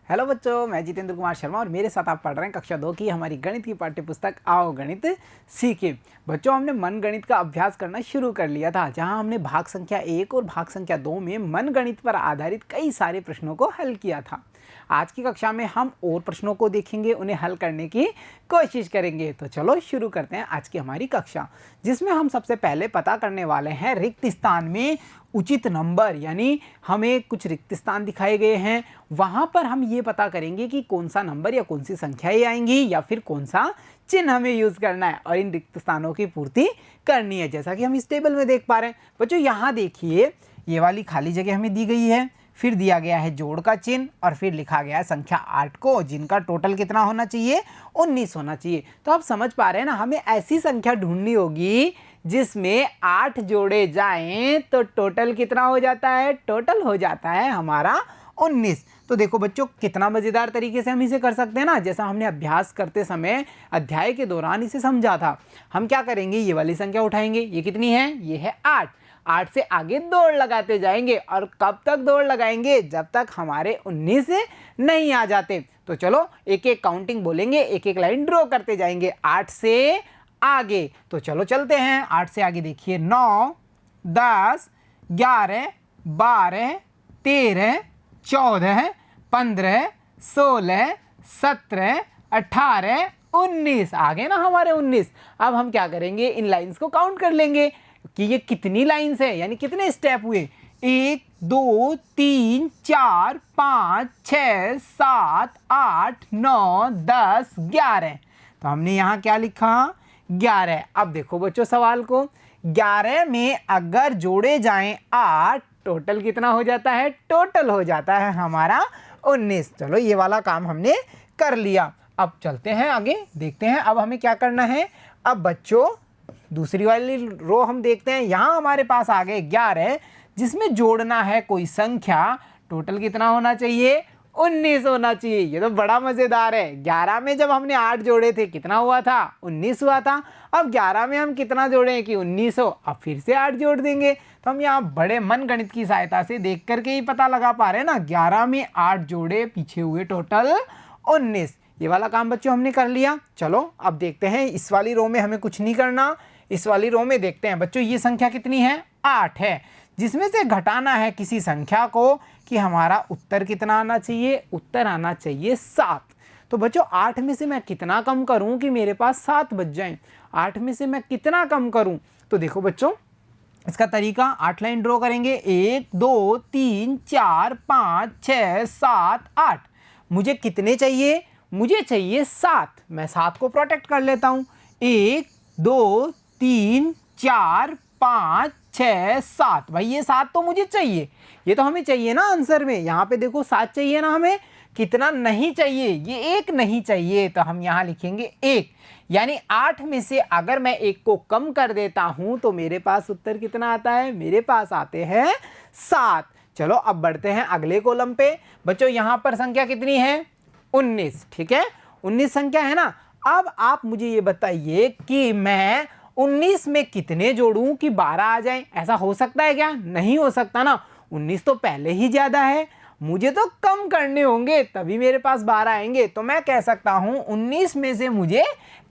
Hello बच्चों, मैं जितेंद्र कुमार शर्मा और मेरे साथ आप पढ़ रहे हैं कक्षा 2 की हमारी गणित की पाठ्य पुस्तक आओ गणित सीखे। बच्चों, हमने मन गणित का अभ्यास करना शुरू कर लिया था, जहां हमने भाग संख्या 1 और भाग संख्या 2 में मन गणित पर आधारित कई सारे प्रश्नों को हल किया था। आज की कक्षा में हम और प्रश्नों को देखेंगे, उन्हें हल करने की कोशिश करेंगे। तो चलो शुरू करते हैं आज की हमारी कक्षा, जिसमें हम सबसे पहले पता करने वाले हैं रिक्त स्थान में उचित नंबर। यानी हमें कुछ रिक्त स्थान दिखाए गए हैं, वहाँ पर हम ये पता करेंगे कि कौन सा नंबर या कौन सी संख्याएं आएंगी या फिर कौन सा चिन्ह हमें यूज़ करना है और इन रिक्त स्थानों की पूर्ति करनी है, जैसा कि हम इस टेबल में देख पा रहे हैं। बच्चों, यहाँ देखिए, ये वाली खाली जगह हमें दी गई है, फिर दिया गया है जोड़ का चिन्ह और फिर लिखा गया है संख्या 8 को, जिनका टोटल कितना होना चाहिए, 19 होना चाहिए। तो आप समझ पा रहे हैं ना, हमें ऐसी संख्या ढूंढनी होगी जिसमें 8 जोड़े जाएं तो टोटल कितना हो जाता है, टोटल हो जाता है हमारा 19। तो देखो बच्चों, कितना मज़ेदार तरीके से हम इसे कर सकते हैं ना, जैसा हमने अभ्यास करते समय अध्याय के दौरान इसे समझा था। हम क्या करेंगे, ये वाली संख्या उठाएंगे, ये कितनी है, ये है 8। 8 से आगे दौड़ लगाते जाएंगे और कब तक दौड़ लगाएंगे, जब तक हमारे 19 नहीं आ जाते। तो चलो एक एक काउंटिंग बोलेंगे, एक एक लाइन ड्रॉ करते जाएंगे 8 से आगे। तो चलो चलते हैं 8 से आगे। देखिए 9, 10, 11, 12, 13, 14, 15, 16, 17, 18, 19 आ गए ना हमारे 19। अब हम क्या करेंगे, इन लाइंस को काउंट कर लेंगे कि ये कितनी लाइंस है, यानी कितने स्टेप हुए। 1, 2, 3, 4, 5, 6, 7, 8, 9, 10, 11। तो हमने यहाँ क्या लिखा, 11। अब देखो बच्चों सवाल को, 11 में अगर जोड़े जाएं 8, टोटल कितना हो जाता है, टोटल हो जाता है हमारा 19। चलो ये वाला काम हमने कर लिया। अब चलते हैं आगे, देखते हैं अब हमें क्या करना है। अब बच्चों दूसरी वाली रो हम देखते हैं, यहाँ हमारे पास आ गए 11, जिसमें जोड़ना है कोई संख्या, टोटल कितना होना चाहिए, 19 होना चाहिए। ये तो बड़ा मज़ेदार है। 11 में जब हमने 8 जोड़े थे कितना हुआ था, 19 हुआ था। अब 11 में हम कितना जोड़ें कि 19 हो, अब फिर से 8 जोड़ देंगे। तो हम यहाँ बड़े मन गणित की सहायता से देख करके ही पता लगा पा रहे हैं ना, 11 में 8 जोड़े, पीछे हुए टोटल 19। ये वाला काम बच्चों हमने कर लिया। चलो अब देखते हैं, इस वाली रो में हमें कुछ नहीं करना, इस वाली रो में देखते हैं बच्चों ये संख्या कितनी है, 8 है, जिसमें से घटाना है किसी संख्या को कि हमारा उत्तर कितना आना चाहिए, उत्तर आना चाहिए 7। तो बच्चों 8 में से मैं कितना कम करूं कि मेरे पास 7 बच जाएं, 8 में से मैं कितना कम करूं। तो देखो बच्चों इसका तरीका, 8 लाइन ड्रॉ करेंगे, 1, 2, 3, 4, 5, 6, 7, 8। मुझे कितने चाहिए, मुझे चाहिए 7। मैं 7 को प्रोटेक्ट कर लेता हूँ। 1, 2, 3, 4, 5, 6, 7। भाई ये 7 तो मुझे चाहिए, ये तो हमें चाहिए ना आंसर में। यहाँ पे देखो 7 चाहिए ना हमें, कितना नहीं चाहिए, ये 1 नहीं चाहिए। तो हम यहाँ लिखेंगे 1, यानी 8 में से अगर मैं 1 को कम कर देता हूँ तो मेरे पास उत्तर कितना आता है, मेरे पास आते हैं 7। चलो अब बढ़ते हैं अगले कॉलम पे। बच्चों यहाँ पर संख्या कितनी है, 19। ठीक है, 19 संख्या है ना। अब आप मुझे ये बताइए कि मैं 19 में कितने जोड़ूं कि 12 आ जाए। ऐसा हो सकता है क्या, नहीं हो सकता ना, 19 तो पहले ही ज़्यादा है, मुझे तो कम करने होंगे तभी मेरे पास 12 आएंगे। तो मैं कह सकता हूँ 19 में से मुझे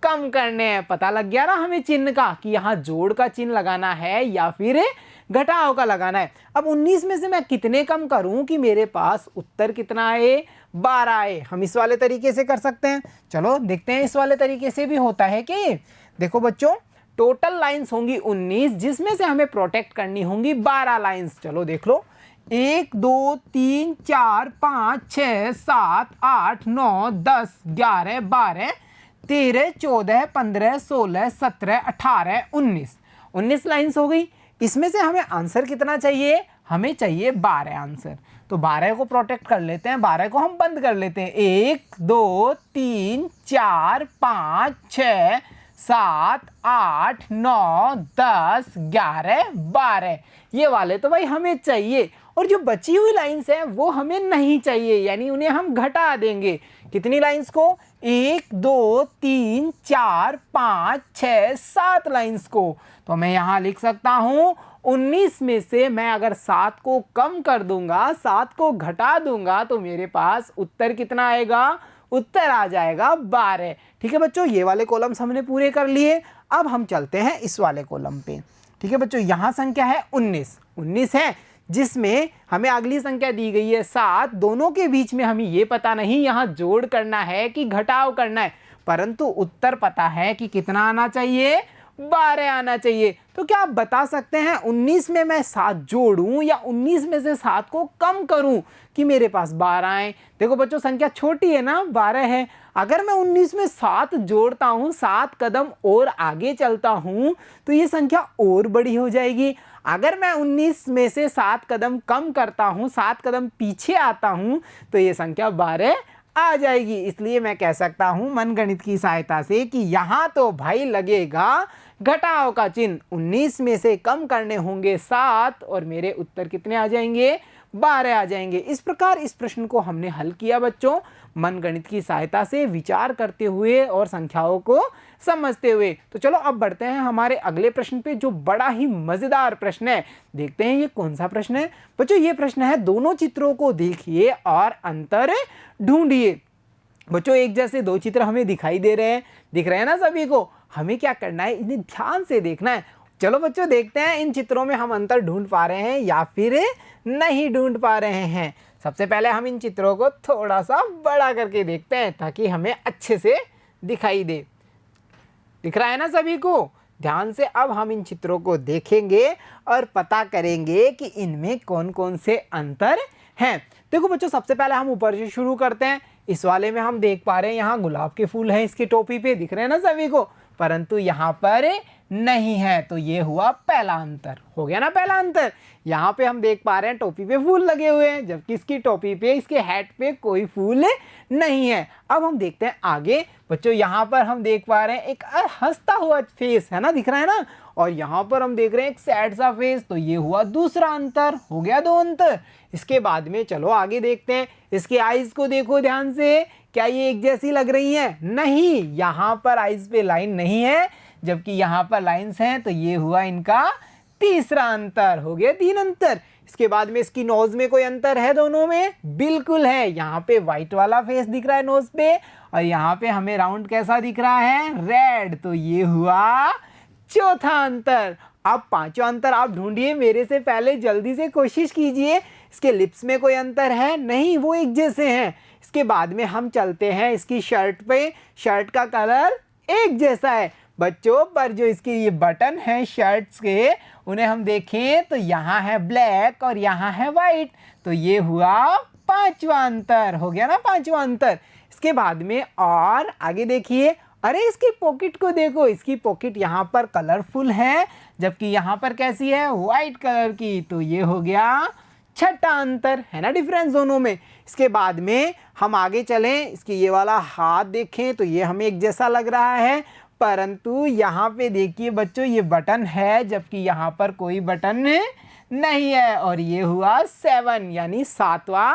कम करने हैं। पता लग गया ना हमें चिन्ह का कि यहाँ जोड़ का चिन्ह लगाना है या फिर घटाव का लगाना है। अब 19 में से मैं कितने कम करूं कि मेरे पास उत्तर कितना आए, 12 आए। हम इस वाले तरीके से कर सकते हैं। चलो देखते हैं इस वाले तरीके से भी होता है कि। देखो बच्चों टोटल लाइंस होंगी 19, जिसमें से हमें प्रोटेक्ट करनी होंगी 12 लाइंस। चलो देख लो, 1, 2, 3, 4, 5, 6, 7, 8, 9, 10, 11, 12, 13, 14, 15, 16, 17, 18, 19। 19 लाइंस हो गई। इसमें से हमें आंसर कितना चाहिए, हमें चाहिए 12 आंसर। तो 12 को प्रोटेक्ट कर लेते हैं, 12 को हम बंद कर लेते हैं। 1, 2, 3, 4, 5, 6, 7, 8, 9, 10, 11, 12। ये वाले तो भाई हमें चाहिए, और जो बची हुई लाइंस हैं वो हमें नहीं चाहिए, यानी उन्हें हम घटा देंगे। कितनी लाइंस को, 1, 2, 3, 4, 5, 6, 7 लाइंस को। तो मैं यहाँ लिख सकता हूँ 19 में से मैं अगर 7 को कम कर दूंगा, 7 को घटा दूंगा, तो मेरे पास उत्तर कितना आएगा? उत्तर आ जाएगा 12। ठीक है बच्चों, ये वाले कॉलम्स हमने पूरे कर लिए। अब हम चलते हैं इस वाले कॉलम पे। ठीक है बच्चों, यहाँ संख्या है 19 है, जिसमें हमें अगली संख्या दी गई है 7। दोनों के बीच में हमें ये पता नहीं यहाँ जोड़ करना है कि घटाव करना है, परंतु उत्तर पता है कि कितना आना चाहिए? 12 आना चाहिए। तो क्या आप बता सकते हैं 19 में मैं 7 जोड़ूं या 19 में से 7 को कम करूं कि मेरे पास 12 आए? देखो बच्चों, संख्या छोटी है ना, 12 है। अगर मैं 19 में 7 जोड़ता हूं, 7 कदम और आगे चलता हूं, तो ये संख्या और बड़ी हो जाएगी। अगर मैं 19 में से 7 कदम कम करता हूं, 7 कदम पीछे आता हूं, तो ये संख्या 12 आ जाएगी। इसलिए मैं कह सकता हूं मनगणित की सहायता से कि यहाँ तो भाई लगेगा घटाव का चिन्ह। 19 में से कम करने होंगे 7 और मेरे उत्तर कितने आ जाएंगे? 12 आ जाएंगे। इस प्रकार इस प्रश्न को हमने हल किया बच्चों, मनगणित की सहायता से विचार करते हुए और संख्याओं को समझते हुए। तो चलो अब बढ़ते हैं हमारे अगले प्रश्न पे, जो बड़ा ही मजेदार प्रश्न है। देखते हैं ये कौन सा प्रश्न है बच्चों। ये प्रश्न है, दोनों चित्रों को देखिए और अंतर ढूंढिए। बच्चों, एक जैसे दो चित्र हमें दिखाई दे रहे हैं, दिख रहे हैं ना सभी को? हमें क्या करना है? इन्हें ध्यान से देखना है। चलो बच्चों, देखते हैं इन चित्रों में हम अंतर ढूंढ पा रहे हैं या फिर नहीं ढूंढ पा रहे हैं। सबसे पहले हम इन चित्रों को थोड़ा सा बड़ा करके देखते हैं ताकि हमें अच्छे से दिखाई दे। दिख रहा है ना सभी को? ध्यान से अब हम इन चित्रों को देखेंगे और पता करेंगे कि इनमें कौन कौन से अंतर हैं। देखो बच्चों, सबसे पहले हम ऊपर से शुरू करते हैं। इस वाले में हम देख पा रहे हैं यहाँ गुलाब के फूल हैं इसकी टोपी पे, दिख रहे हैं ना सभी को? परंतु यहाँ पर नहीं है, तो ये हुआ पहला अंतर। हो गया ना पहला अंतर? यहाँ पे हम देख पा रहे हैं टोपी पे फूल लगे हुए हैं, जबकि इसकी टोपी पे, इसके हैट पे कोई फूल नहीं है। अब हम देखते हैं आगे। बच्चों, यहाँ पर हम देख पा रहे हैं एक हंसता हुआ फेस, है ना, दिख रहा है ना? और यहाँ पर हम देख रहे हैं एक सैड सा फेस, तो ये हुआ दूसरा अंतर। हो गया 2 अंतर। इसके बाद में चलो आगे देखते हैं। इसके आईज को देखो ध्यान से, क्या ये एक जैसी लग रही है? नहीं, यहाँ पर आईज पे लाइन नहीं है, जबकि यहाँ पर लाइंस हैं, तो ये हुआ इनका तीसरा अंतर। हो गया 3 अंतर। इसके बाद में इसकी नोज में कोई अंतर है दोनों में? बिल्कुल है। यहाँ पे व्हाइट वाला फेस दिख रहा है नोज पे, और यहाँ पे हमें राउंड कैसा दिख रहा है? रेड। तो ये हुआ चौथा अंतर। अब पांचवा अंतर आप ढूंढिए मेरे से पहले, जल्दी से कोशिश कीजिए। इसके लिप्स में कोई अंतर है? नहीं, वो एक जैसे हैं। इसके बाद में हम चलते हैं इसकी शर्ट पे। शर्ट का कलर एक जैसा है बच्चों, पर जो इसके ये बटन हैं शर्ट्स के, उन्हें हम देखें तो यहाँ है ब्लैक और यहाँ है वाइट। तो ये हुआ पांचवा अंतर। हो गया ना पांचवा अंतर। इसके बाद में और आगे देखिए, अरे इसकी पॉकेट को देखो, इसकी पॉकेट यहाँ पर कलरफुल है, जबकि यहाँ पर कैसी है? वाइट कलर की। तो ये हो गया छठा अंतर। है ना डिफरेंस दोनों में? इसके बाद में हम आगे चलें, इसकी ये वाला हाथ देखें तो ये हमें एक जैसा लग रहा है, परंतु यहाँ पे देखिए बच्चों ये बटन है, जबकि यहाँ पर कोई बटन नहीं है, और ये हुआ 7 यानी 7वां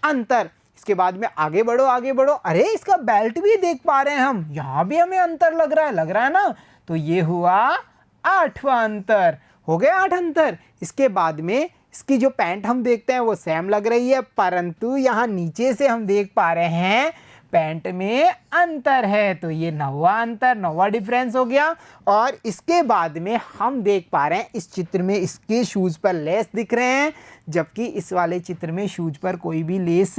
अंतर। इसके बाद में आगे बढ़ो आगे बढ़ो, अरे इसका बेल्ट भी देख पा रहे हैं हम, यहाँ भी हमें अंतर लग रहा है ना? तो ये हुआ 8वां अंतर। हो गए 8 अंतर। इसके बाद में इसकी जो पैंट हम देखते हैं वो सेम लग रही है, परंतु यहाँ नीचे से हम देख पा रहे हैं पैंट में अंतर है। तो ये 9वां अंतर, 9वां डिफरेंस हो गया। और इसके बाद में हम देख पा रहे हैं इस चित्र में इसके शूज़ पर लेस दिख रहे हैं, जबकि इस वाले चित्र में शूज़ पर कोई भी लेस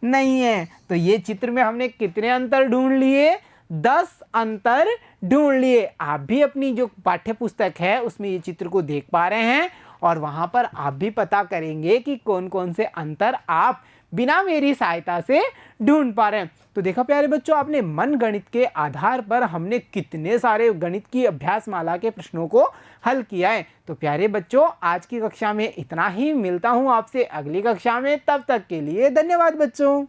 नहीं है। तो ये चित्र में हमने कितने अंतर ढूंढ लिए? 10 अंतर ढूंढ लिए। आप भी अपनी जो पाठ्य पुस्तक है उसमें ये चित्र को देख पा रहे हैं, और वहाँ पर आप भी पता करेंगे कि कौन कौन से अंतर आप बिना मेरी सहायता से ढूंढ पा रहे हैं। तो देखा प्यारे बच्चों, आपने मन गणित के आधार पर हमने कितने सारे गणित की अभ्यास माला के प्रश्नों को हल किया है। तो प्यारे बच्चों, आज की कक्षा में इतना ही। मिलता हूँ आपसे अगली कक्षा में, तब तक के लिए धन्यवाद बच्चों।